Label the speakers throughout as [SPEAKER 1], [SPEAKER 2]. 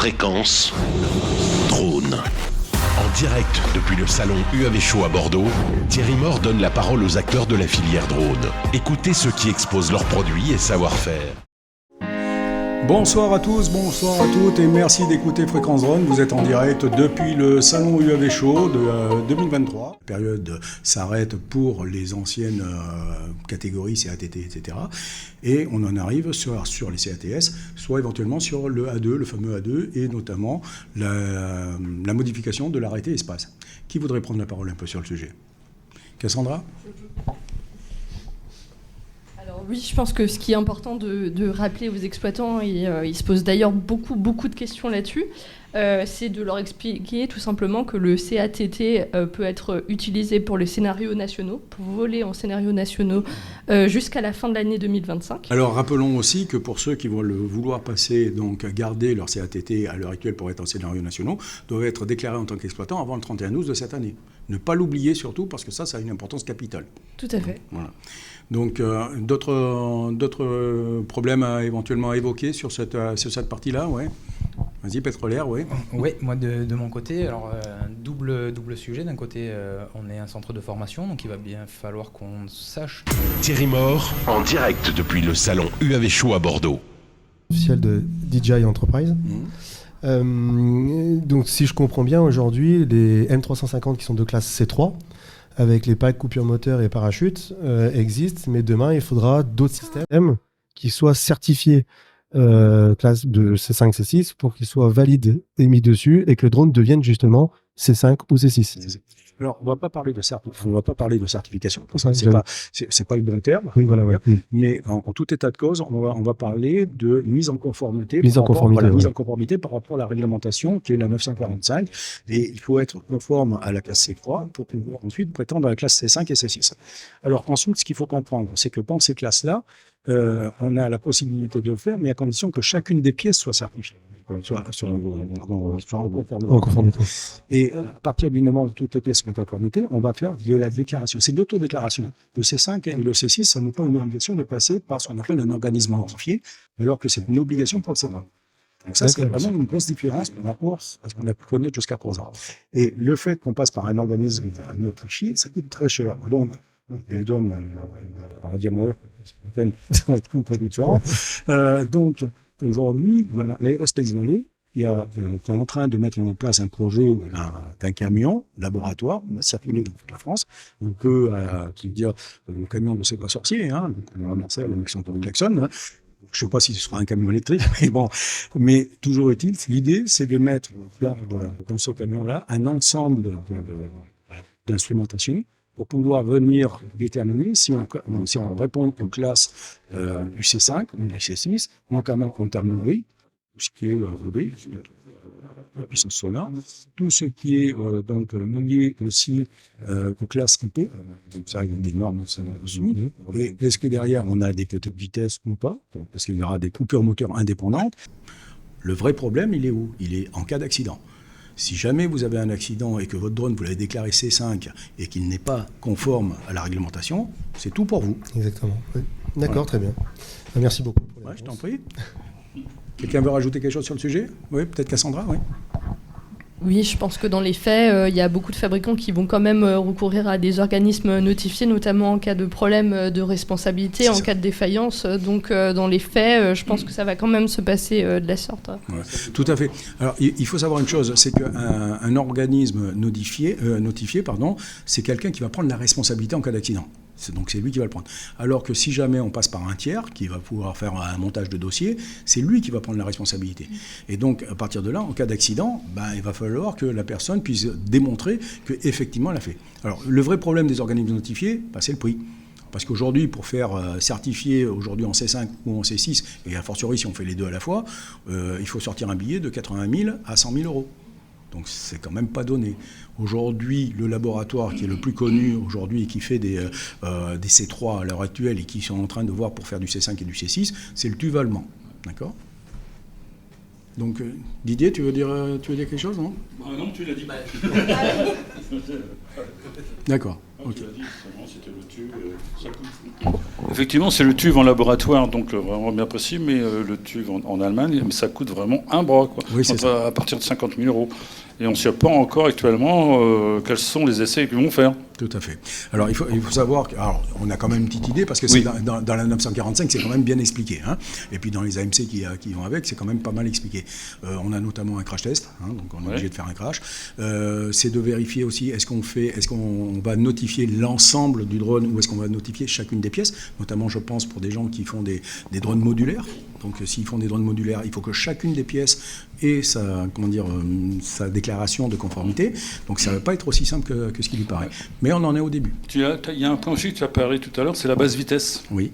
[SPEAKER 1] Fréquence Drone. En direct depuis le salon UAV Show à Bordeaux, Thierry Mort donne la parole aux acteurs de la filière drone. Écoutez ceux qui exposent leurs produits et savoir-faire.
[SPEAKER 2] Bonsoir à tous, bonsoir à toutes et merci d'écouter Fréquence Drone. Vous êtes en direct depuis le salon UAV Show de 2023. La période s'arrête pour les anciennes catégories CATT, etc. Et on en arrive sur les CATS, soit éventuellement sur le A2, le fameux A2, et notamment la modification de l'arrêté espace. Qui voudrait prendre la parole un peu sur le sujet ? Cassandra ?
[SPEAKER 3] Oui, je pense que ce qui est important de rappeler aux exploitants, et ils se posent d'ailleurs beaucoup de questions là-dessus, c'est de leur expliquer tout simplement que le CATT peut être utilisé pour les scénarios nationaux, pour voler en scénarios nationaux jusqu'à la fin de l'année 2025.
[SPEAKER 2] Alors rappelons aussi que pour ceux qui vont vouloir passer, donc garder leur CATT à l'heure actuelle pour être en scénarios nationaux, doivent être déclarés en tant qu'exploitants avant le 31/12 de cette année. Ne pas l'oublier surtout parce que ça a une importance capitale.
[SPEAKER 3] Tout à fait.
[SPEAKER 2] Voilà. Donc d'autres problèmes éventuellement à évoquer sur cette partie-là, ouais. Vas-y, pétrolière, oui.
[SPEAKER 4] Oui, moi de mon côté, alors double sujet. D'un côté, on est un centre de formation, donc il va bien falloir qu'on sache.
[SPEAKER 1] Thierry Mort, en direct depuis le salon UAV Show à Bordeaux.
[SPEAKER 5] Officiel de DJI Enterprise. Donc si je comprends bien, aujourd'hui, les M350 qui sont de classe C3, avec les packs coupure moteur et parachute, existent, mais demain, il faudra d'autres systèmes qui soient certifiés classe de C5, C6 pour qu'ils soient valides et mis dessus et que le drone devienne justement C5 ou C6.
[SPEAKER 2] Alors, on va pas parler de certification. C'est pas le bon terme.
[SPEAKER 5] Oui, voilà, ouais.
[SPEAKER 2] Mais en tout état de cause, on va parler de mise en conformité.
[SPEAKER 5] Mise en conformité
[SPEAKER 2] par rapport à la réglementation qui est la 945. Et il faut être conforme à la classe C3 pour pouvoir ensuite prétendre à la classe C5 et C6. Alors ensuite, ce qu'il faut comprendre, c'est que dans ces classes-là, on a la possibilité de le faire, mais à condition que chacune des pièces soit certifiée. En
[SPEAKER 5] conformité.
[SPEAKER 2] Et à partir du moment où toutes les pièces sont en conformité, on va faire de la déclaration. C'est l'autodéclaration. Le C5 et le C6, ça n'est pas une obligation de passer par ce qu'on appelle un organisme identifié, alors que c'est une obligation pour le C1. Donc ça, c'est vraiment une grosse différence par rapport à ce qu'on a pu connaître jusqu'à présent. Et le fait qu'on passe par un organisme notifié, ça coûte très cher. Donc, les dons, on va dire, un peu différent. Donc, aujourd'hui, voilà, l'aérospace volée, on est en train de mettre en place un projet d'un camion laboratoire, on a circulé dans toute la France. On peut dire le camion ne s'est pas sorcier, hein, donc on va remercier la mission de klaxon. Hein. Je ne sais pas si ce sera un camion électrique, mais bon. Mais toujours est-il, l'idée, c'est de mettre dans ce camion-là un ensemble d'instrumentation pour pouvoir venir déterminer si on répond aux classes du C5 ou du C6, notamment en terminerie, tout ce qui est la puissance solaire, tout ce qui est donc lié aussi aux classes IP, donc ça il y a des normes dessus. Et est-ce que derrière on a des quotas de vitesse ou pas, parce qu'il y aura des coupures moteurs indépendantes. Le vrai problème, il est où ? Il est en cas d'accident. Si jamais vous avez un accident et que votre drone, vous l'avez déclaré C5 et qu'il n'est pas conforme à la réglementation, c'est tout pour vous.
[SPEAKER 5] Exactement. Oui. D'accord, très bien. Merci beaucoup.
[SPEAKER 2] Je t'en prie. Quelqu'un veut rajouter quelque chose sur le sujet ? Oui, peut-être Cassandra, oui.
[SPEAKER 3] Oui, je pense que dans les faits, il y a beaucoup de fabricants qui vont quand même recourir à des organismes notifiés, notamment en cas de problème de responsabilité, en cas de défaillance. Donc, dans les faits, je pense que ça va quand même se passer de la sorte.
[SPEAKER 2] Ouais, tout à fait. Alors, il faut savoir une chose, c'est qu'un organisme notifié, c'est quelqu'un qui va prendre la responsabilité en cas d'accident. Donc c'est lui qui va le prendre. Alors que si jamais on passe par un tiers qui va pouvoir faire un montage de dossier, c'est lui qui va prendre la responsabilité. Et donc à partir de là, en cas d'accident, il va falloir que la personne puisse démontrer qu'effectivement elle a fait. Alors le vrai problème des organismes notifiés, c'est le prix. Parce qu'aujourd'hui, pour faire certifier aujourd'hui en C5 ou en C6, et a fortiori si on fait les deux à la fois, il faut sortir un billet de 80 000 à 100 000 euros. Donc c'est quand même pas donné. Aujourd'hui, le laboratoire qui est le plus connu aujourd'hui et qui fait des C3 à l'heure actuelle et qui sont en train de voir pour faire du C5 et du C6, c'est le TÜV allemand. D'accord ? Donc Didier, tu veux dire quelque chose, non ?
[SPEAKER 6] Non, tu l'as dit.
[SPEAKER 2] D'accord. Ok.
[SPEAKER 6] C'était le TUV. Ça coûte. Effectivement, c'est le TUV en laboratoire, donc vraiment bien précis, mais le TUV en Allemagne, mais ça coûte vraiment un bras, quoi.
[SPEAKER 2] Oui, c'est ça.
[SPEAKER 6] À partir de 50 000 €. Et on ne sait pas encore actuellement quels sont les essais qu'ils vont faire.
[SPEAKER 2] Tout à fait. Alors, il faut savoir on a quand même une petite idée, parce que
[SPEAKER 6] Oui.
[SPEAKER 2] c'est dans la 945, c'est quand même bien expliqué. Hein. Et puis, dans les AMC qui vont avec, c'est quand même pas mal expliqué. On a notamment un crash test, hein, donc on est obligé de faire un crash. C'est de vérifier aussi, est-ce qu'on va notifier l'ensemble du drone ou est-ce qu'on va notifier chacune des pièces, notamment, je pense, pour des gens qui font des drones modulaires. Donc, s'ils font des drones modulaires, il faut que chacune des pièces ait sa déclaration de conformité. Donc, ça ne va pas être aussi simple que ce qui lui paraît. Mais on en est au début.
[SPEAKER 6] Il y a un point aussi que tu as parlé tout à l'heure, c'est la basse vitesse.
[SPEAKER 2] Oui.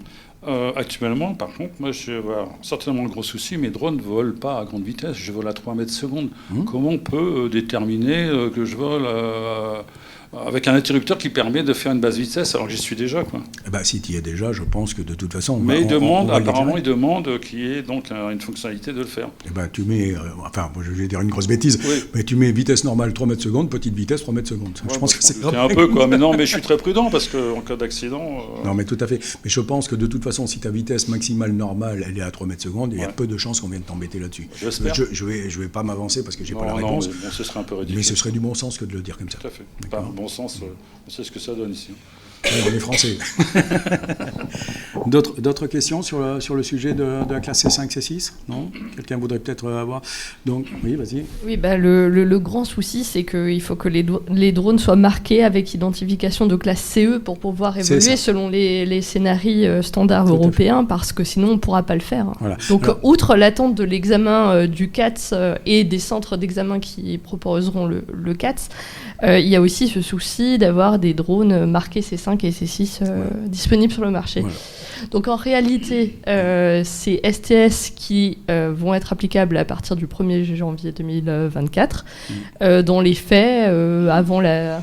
[SPEAKER 6] Actuellement, par contre, moi, je vais avoir certainement le gros souci, mes drones ne volent pas à grande vitesse, je vole à 3 mètres secondes. Comment on peut déterminer que je vole avec un interrupteur qui permet de faire une basse vitesse, alors que j'y suis déjà, quoi.
[SPEAKER 2] Si tu y es déjà, je pense que de toute façon...
[SPEAKER 6] Mais il demande qu'il y ait donc une fonctionnalité de le faire.
[SPEAKER 2] Tu mets, je vais dire une grosse bêtise, mais tu mets vitesse normale 3 mètres secondes, petite vitesse 3 mètres secondes. Je pense que c'est
[SPEAKER 6] un peu, quoi. Mais non, mais je suis très prudent, parce qu'en cas d'accident...
[SPEAKER 2] Non, mais tout à fait. Mais je pense que de toute façon, si ta vitesse maximale normale, elle est à 3 mètres secondes, il y a peu de chances qu'on vienne t'embêter là-dessus.
[SPEAKER 6] J'espère.
[SPEAKER 2] Je vais pas m'avancer parce que j'ai pas la réponse.
[SPEAKER 6] Non, ce serait un peu ridicule.
[SPEAKER 2] Mais ce serait du bon sens que de le dire comme ça.
[SPEAKER 6] Tout à fait. Par bon sens, on sait ce que ça donne ici.
[SPEAKER 2] On est français. D'autres questions sur le sujet de la classe C5, C6 ? Non ? Quelqu'un voudrait peut-être avoir... Donc, oui, vas-y.
[SPEAKER 3] Oui, le grand souci, c'est qu'il faut que les drones soient marqués avec identification de classe CE pour pouvoir évoluer selon les scénarios standards européens, parce que sinon, on ne pourra pas le faire.
[SPEAKER 2] Voilà.
[SPEAKER 3] Donc, outre l'attente de l'examen du CATS et des centres d'examen qui proposeront le CATS, il y a aussi ce souci d'avoir des drones marqués C5 et C6 disponibles sur le marché. Voilà. Donc en réalité, c'est STS qui vont être applicables à partir du 1er janvier 2024. Dans les faits, avant la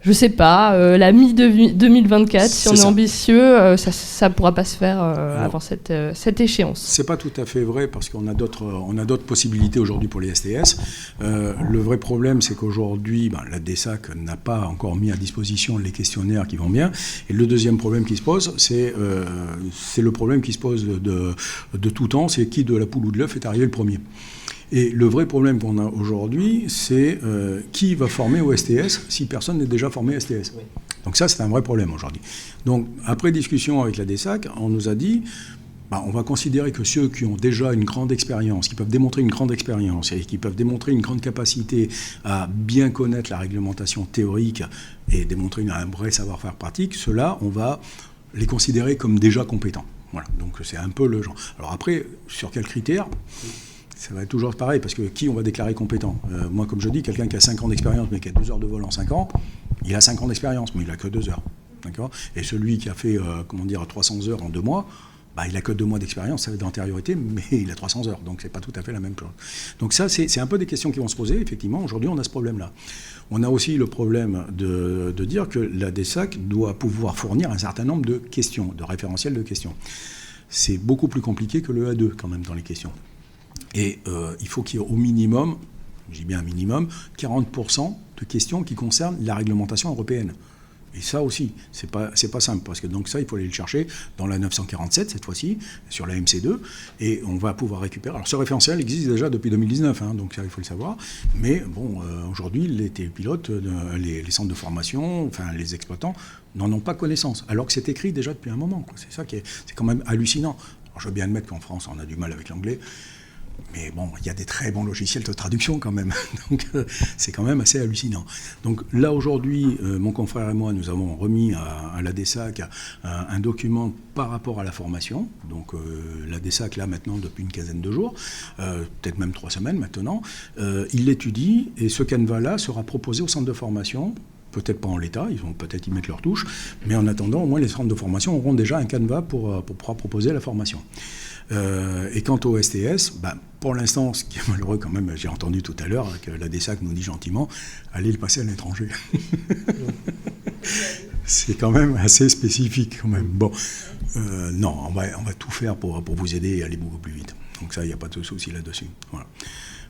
[SPEAKER 3] mi-2024, si on est ambitieux, ça ne pourra pas se faire avant cette échéance.
[SPEAKER 2] C'est pas tout à fait vrai, parce qu'on a d'autres possibilités aujourd'hui pour les STS. Le vrai problème, c'est qu'aujourd'hui, la DSAC n'a pas encore mis à disposition les questionnaires qui vont bien. Et le deuxième problème qui se pose, c'est le problème qui se pose de tout temps, c'est qui de la poule ou de l'œuf est arrivé le premier. Et le vrai problème qu'on a aujourd'hui, c'est qui va former au STS si personne n'est déjà formé à STS. Oui. Donc ça, c'est un vrai problème aujourd'hui. Donc, après discussion avec la DSAC, on nous a dit, on va considérer que ceux qui ont déjà une grande expérience, qui peuvent démontrer une grande expérience et qui peuvent démontrer une grande capacité à bien connaître la réglementation théorique et démontrer un vrai savoir-faire pratique, ceux-là, on va les considérer comme déjà compétents. Voilà, donc c'est un peu le genre. Alors après, sur quels critères ? Ça va être toujours pareil, parce que qui on va déclarer compétent ? Moi, comme je dis, quelqu'un qui a 5 ans d'expérience, mais qui a 2 heures de vol en 5 ans, il a 5 ans d'expérience, mais il n'a que 2 heures. D'accord ? Et celui qui a fait 300 heures en 2 mois, il n'a que 2 mois d'expérience, ça va d'antériorité, mais il a 300 heures, donc c'est pas tout à fait la même chose. Donc ça, c'est un peu des questions qui vont se poser, effectivement. Aujourd'hui, on a ce problème-là. On a aussi le problème de dire que la DSAC doit pouvoir fournir un certain nombre de questions, de référentiels de questions. C'est beaucoup plus compliqué que le A2, quand même, dans les questions. Et il faut qu'il y ait au minimum, je dis bien un minimum, 40% de questions qui concernent la réglementation européenne. Et ça aussi, c'est pas simple, parce que donc ça, il faut aller le chercher dans la 947, cette fois-ci, sur la MC2, et on va pouvoir récupérer... Alors ce référentiel existe déjà depuis 2019, donc ça, il faut le savoir, mais bon, aujourd'hui, les télépilotes, les centres de formation, enfin les exploitants, n'en ont pas connaissance, alors que c'est écrit déjà depuis un moment, quoi. C'est ça c'est quand même hallucinant. Alors, je veux bien admettre qu'en France, on a du mal avec l'anglais, mais bon, il y a des très bons logiciels de traduction quand même. Donc c'est quand même assez hallucinant. Donc là aujourd'hui, mon confrère et moi, nous avons remis à la DSAC un document par rapport à la formation. Donc la DSAC, là maintenant, depuis une quinzaine de jours, peut-être même 3 semaines maintenant, il l'étudie, et ce canevas-là sera proposé au centre de formation. Peut-être pas en l'état, ils vont peut-être y mettre leur touche, mais en attendant, au moins les centres de formation auront déjà un canevas pour pouvoir proposer la formation. Et quant au STS, pour l'instant, ce qui est malheureux quand même, j'ai entendu tout à l'heure que la DSAC nous dit gentiment, allez le passer à l'étranger. C'est quand même assez spécifique quand même. Bon, non, on va tout faire pour vous aider et aller beaucoup plus vite. Donc ça, il n'y a pas de souci là-dessus. Voilà.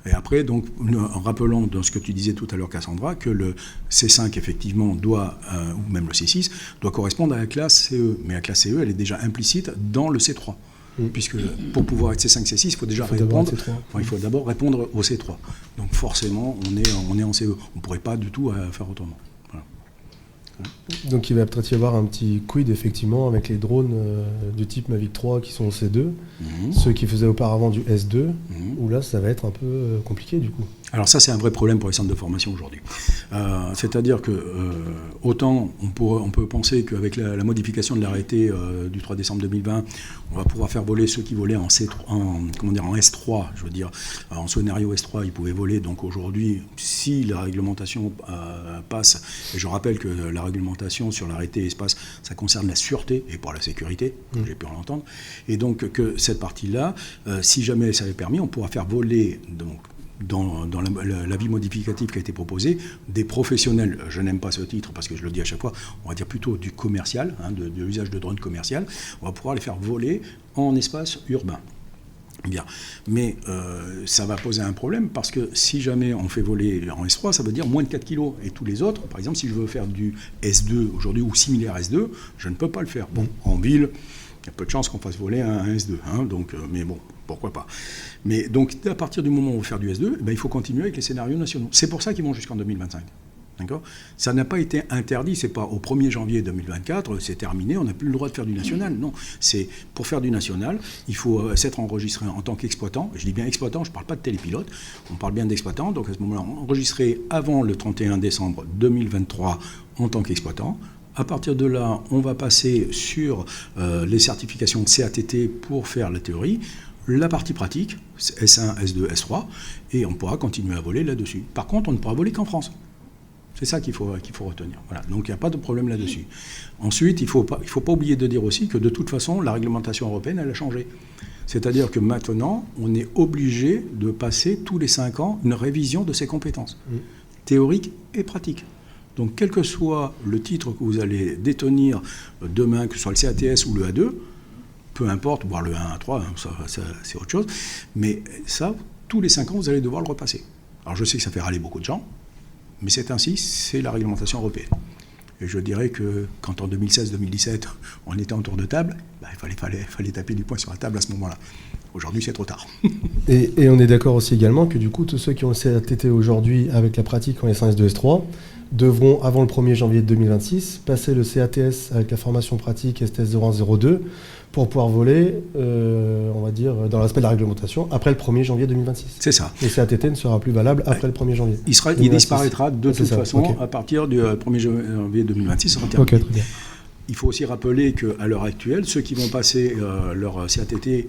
[SPEAKER 2] Et après, donc, en rappelant dans ce que tu disais tout à l'heure, Cassandra, que le C5, effectivement, doit, ou même le C6, doit correspondre à la classe CE. Mais la classe CE, elle est déjà implicite dans le C3. Puisque pour pouvoir être C5, C6, il faut déjà répondre. Il faut d'abord répondre au C3. Donc forcément, on est en CE. On ne pourrait pas du tout faire autrement. Voilà.
[SPEAKER 5] Donc il va peut-être y avoir un petit quid effectivement avec les drones du type Mavic 3 qui sont au C2, ceux qui faisaient auparavant du S2, où là ça va être un peu compliqué du coup.
[SPEAKER 2] Alors ça, c'est un vrai problème pour les centres de formation aujourd'hui. C'est-à-dire que autant on peut penser qu'avec la modification de l'arrêté du 3 décembre 2020, on va pouvoir faire voler ceux qui volaient en S3, je veux dire, en scénario S3, ils pouvaient voler. Donc aujourd'hui, si la réglementation passe, et je rappelle que la réglementation sur l'arrêté espace, ça concerne la sûreté et pas la sécurité, j'ai pu en entendre, et donc que cette partie-là, si jamais ça avait permis, on pourra faire voler donc dans l'avis modificatif qui a été proposé, des professionnels, je n'aime pas ce titre parce que je le dis à chaque fois, on va dire plutôt du commercial, de l'usage de drones commercial, on va pouvoir les faire voler en espace urbain. Bien, mais ça va poser un problème parce que si jamais on fait voler en S3, ça veut dire moins de 4 kg. Et tous les autres, par exemple, si je veux faire du S2 aujourd'hui ou similaire à S2, je ne peux pas le faire. Bon, en ville, il y a peu de chances qu'on fasse voler un S2, donc, mais bon, pourquoi pas. Mais donc, à partir du moment où on veut faire du S2, il faut continuer avec les scénarios nationaux. C'est pour ça qu'ils vont jusqu'en 2025. D'accord ? Ça n'a pas été interdit, c'est pas au 1er janvier 2024, c'est terminé, on n'a plus le droit de faire du national. Non, c'est pour faire du national, il faut s'être enregistré en tant qu'exploitant. Je dis bien exploitant, je ne parle pas de télépilote, on parle bien d'exploitant. Donc à ce moment-là, enregistré avant le 31 décembre 2023 en tant qu'exploitant. À partir de là, on va passer sur les certifications de CATT pour faire la théorie. La partie pratique, S1, S2, S3, et on pourra continuer à voler là-dessus. Par contre, on ne pourra voler qu'en France. C'est ça qu'il faut retenir. Voilà. Donc il n'y a pas de problème là-dessus. Ensuite, il ne faut pas oublier de dire aussi que de toute façon, la réglementation européenne, elle a changé. C'est-à-dire que maintenant, on est obligé de passer tous les 5 ans une révision de ses compétences, théoriques et pratiques. Donc quel que soit le titre que vous allez détenir demain, que ce soit le CATS ou le A2, peu importe, voire le 1 à 3, ça, c'est autre chose, mais ça, tous les 5 ans, vous allez devoir le repasser. Alors je sais que ça fait râler beaucoup de gens, mais c'est ainsi, c'est la réglementation européenne. Et je dirais que quand en 2016-2017, on était en tour de table, il fallait taper du poing sur la table à ce moment-là. Aujourd'hui, c'est trop tard.
[SPEAKER 5] Et on est d'accord aussi également que du coup, tous ceux qui ont le CATT aujourd'hui avec la pratique en S1, S2, S3 devront, avant le 1er janvier 2026, passer le CATS avec la formation pratique STS 0102 pour pouvoir voler, on va dire, dans l'aspect de la réglementation, après le 1er janvier 2026.
[SPEAKER 2] C'est ça.
[SPEAKER 5] Et CATT ne sera plus valable après le 1er janvier.
[SPEAKER 2] Il disparaîtra de toute façon à partir du 1er janvier 2026. Ça sera terminé.
[SPEAKER 5] Ok, très bien.
[SPEAKER 2] Il faut aussi rappeler qu'à l'heure actuelle, ceux qui vont passer leur CATT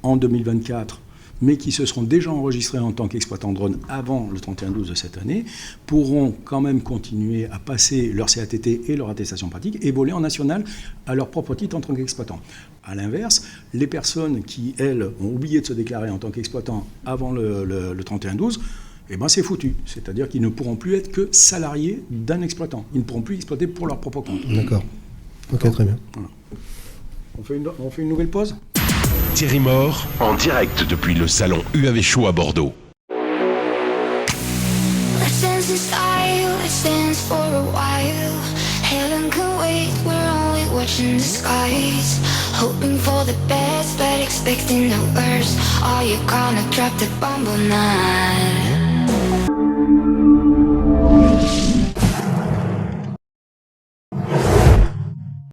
[SPEAKER 2] en 2024, mais qui se seront déjà enregistrés en tant qu'exploitants drone avant le 31/12 de cette année, pourront quand même continuer à passer leur CATT et leur attestation pratique et voler en national à leur propre titre en tant qu'exploitant. À l'inverse, les personnes qui, elles, ont oublié de se déclarer en tant qu'exploitants avant le 31/12, c'est foutu. C'est-à-dire qu'ils ne pourront plus être que salariés d'un exploitant. Ils ne pourront plus exploiter pour leur propre compte.
[SPEAKER 5] D'accord. Ok, très bien.
[SPEAKER 2] Voilà. On fait une nouvelle pause ?
[SPEAKER 1] Thierry Mort, en direct depuis le salon UAV Show à Bordeaux.
[SPEAKER 7] Let's dance in style, let's dance for a while. Heaven can wait, we're only watching the skies. Hoping for the best, but expecting the worst. Are you gonna drop the bomb or not?